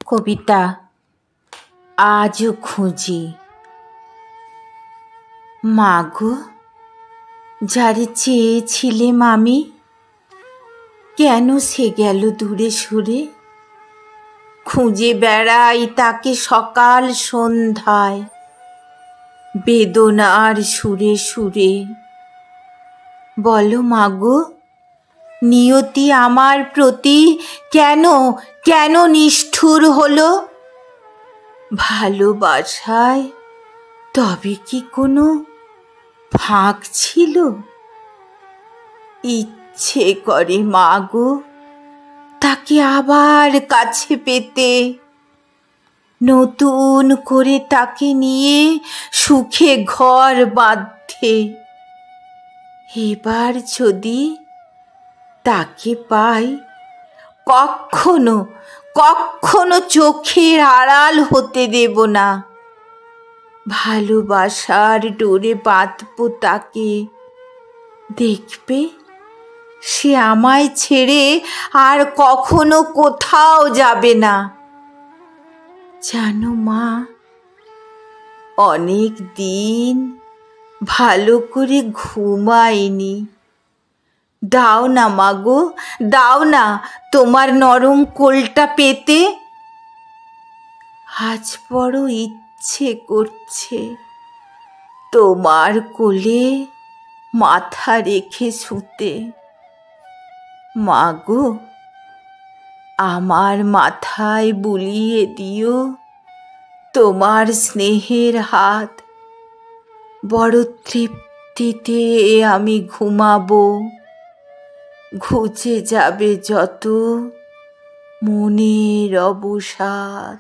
কবিতা আজও খুঁজি। মাগো, যারে চেয়েছিলেম আমি, কেন সে গেল দূরে সুরে? খুঁজে বেড়াই তাকে সকাল সন্ধ্যায়, বেদনার সুরে সুরে। বলো মাগো, নিয়তি আমার প্রতি কেন কেন নিষ্ঠুর হলো? ভালোবাসায় তবে কি কোনো ফাঁক ছিল? ইচ্ছে করে মাগো তাকে আবার কাছে পেতে, নতুন করে তাকে নিয়ে সুখে ঘর বাঁধতে। এবার যদি তাকে পাই, কখনো কখনো চোখের আড়াল হতে দেব না। ভালোবাসার ডোরে বাঁধবো তাকে, দেখবে সে আমায় ছেড়ে আর কখনো কোথাও যাবে না। জানো মা, অনেক দিন ভালো করে ঘুমাইনি। দাও না মাগো, দাও না তোমার নরম কোলটা পেতে। আজ বড় ইচ্ছে করছে তোমার কোলে মাথা রেখে শুতে। মাগো, আমার মাথায় বুলিয়ে দিও তোমার স্নেহের হাত। বড় তৃপ্তিতে আমি ঘুমাবো, ঘুচে যাবে যত মনের অবসাদ।